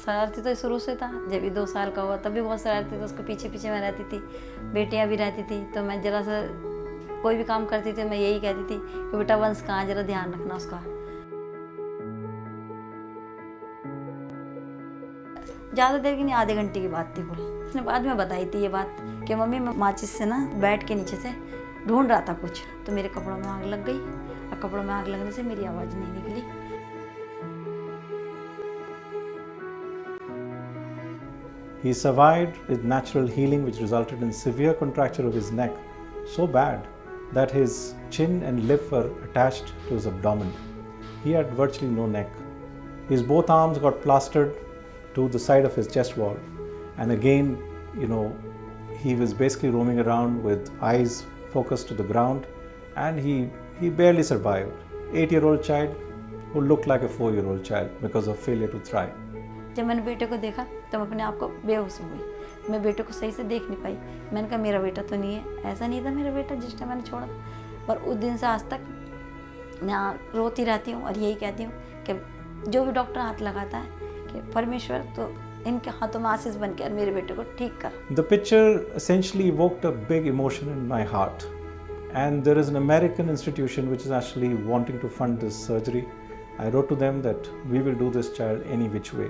शरारती तो शुरू से था, जब भी 2 साल का हुआ तब भी बहुत शरारती था, उसको पीछे पीछे मैं रहती थी, बेटियां भी रहती थी, तो मैं जरा सा कोई भी काम करती थी मैं यही कहती थी कि बेटा वंश कहाँ, जरा ध्यान रखना उसका। ज़्यादा देर की नहीं, आधे घंटे की बात थी कुल। उसने बाद में बताई थी ये बात कि मम्मी मैं माचिस से ना बेड के नीचे से ढूंढ रहा था कुछ, तो मेरे कपड़ों में आग लग गई, और कपड़ों में आग लगने से मेरी आवाज़ नहीं निकली। He survived with natural healing, which resulted in severe contracture of his neck, so bad that his chin and lip were attached to his abdomen. He had virtually no neck. His both arms got plastered to the side of his chest wall, and again, he was basically roaming around with eyes focused to the ground, and he barely survived. 8-year-old child who looked like a 4-year-old child because of failure to thrive. जब मैंने बेटे को देखा तो मैं अपने आप को बेहोश हो गई, मैं बेटे को सही से देख नहीं पाई। मैंने कहा मेरा बेटा तो नहीं है, ऐसा नहीं था मेरा बेटा जिस टाइम मैंने छोड़ा। पर उस दिन से आज तक मैं रोती रहती हूँ और यही कहती हूँ कि जो भी डॉक्टर हाथ लगाता है कि परमेश्वर तो इनके हाथों में आशीष बन के और मेरे बेटे को ठीक कर। The picture essentially evoked a big emotion in my heart, and there is an American institution which is actually wanting to fund this surgery. I wrote to them that we will do this child any which way.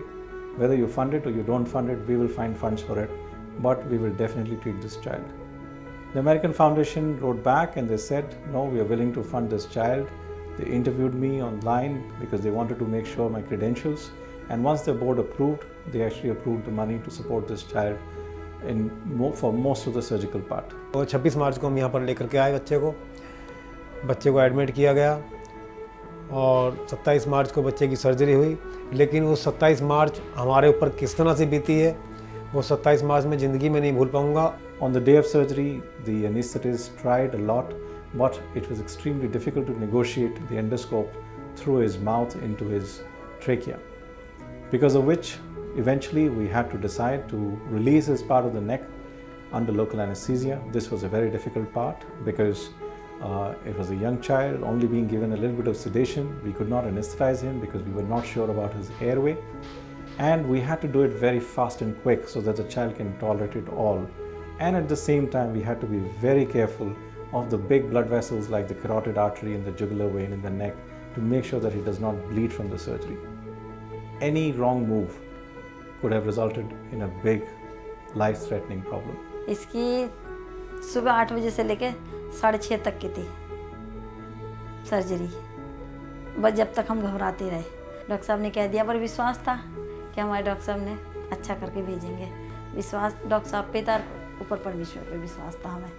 Whether you fund it or you don't fund it, we will find funds for it, but we will definitely treat this child. The American Foundation wrote back and they said, no, we are willing to fund this child. They interviewed me online because they wanted to make sure my credentials, and once the board approved, they actually approved the money to support this child for most of the surgical part. तो 26 मार्च को हम यहाँ पर लेकर के आए बच्चे को एडमिट किया गया, और 27 मार्च को बच्चे की सर्जरी हुई। लेकिन वो 27 मार्च हमारे ऊपर किस तरह से बीती है, वो 27 मार्च में ज़िंदगी में नहीं भूल पाऊँगा। On the day of surgery, the anesthetist tried a lot, but it was extremely difficult to negotiate the endoscope through his mouth into his trachea, because of which eventually we had to decide to release his part of the neck under local anesthesia. This was a very difficult part because it was a young child only being given a little bit of sedation. We could not anesthetize him because we were not sure about his airway, and we had to do it very fast and quick so that the child can tolerate it all. And at the same time, we had to be very careful of the big blood vessels like the carotid artery and the jugular vein in the neck to make sure that he does not bleed from the surgery. Any wrong move could have resulted in a big life-threatening problem. इसकी सुबह 8 बजे से लेके 6:30 तक की थी surgery, बस जब तक हम घबराते रहे। डॉक्टर साहब ने कह दिया, पर विश्वास था कि हमारे डॉक्टर साहब ने अच्छा करके भेजेंगे। विश्वास डॉक्टर साहब पे था, ऊपर परमेश्वर पे विश्वास था हमें।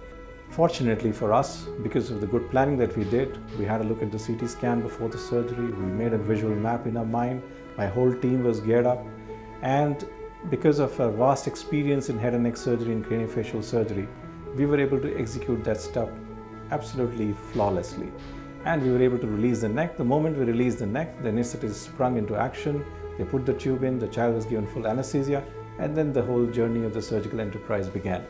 Fortunately for us, because of the good planning that we did, we had a look at the CT scan before the surgery, we made a visual map in our mind, my whole team was geared up, and because of our vast experience in head and neck surgery and craniofacial surgery, we were able to execute that stuff absolutely flawlessly. And we were able to release the neck. The moment we released the neck, the anesthetist sprung into action. They put the tube in, the child was given full anesthesia, and then the whole journey of the surgical enterprise began.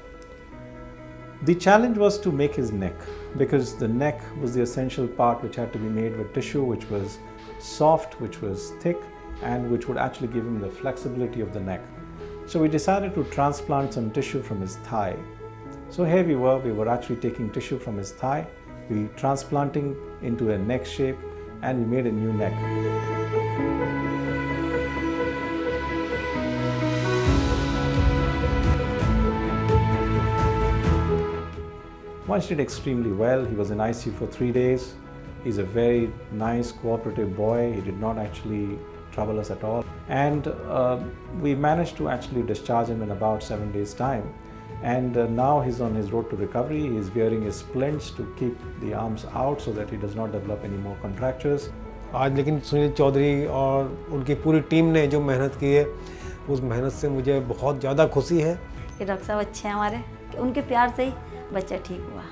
The challenge was to make his neck, because the neck was the essential part which had to be made with tissue which was soft, which was thick, and which would actually give him the flexibility of the neck. So we decided to transplant some tissue from his thigh. So here we were actually taking tissue from his thigh, we transplanting into a neck shape, and we made a new neck. Vansh did extremely well. He was in ICU for 3 days. He's a very nice, cooperative boy. He did not actually trouble us at all. And we managed to actually discharge him in about 7 days' time. And now he's on his road to recovery. He's wearing his splints to keep the arms out so that he does not develop any more contractures. आज लेकिन सुनील चौधरी और उनकी पूरी team ने जो मेहनत की है, उस मेहनत से मुझे बहुत ज़्यादा खुशी है। कि डॉक्टर साहब अच्छे हैं हमारे, उनके प्यार से ही बच्चा ठीक हुआ।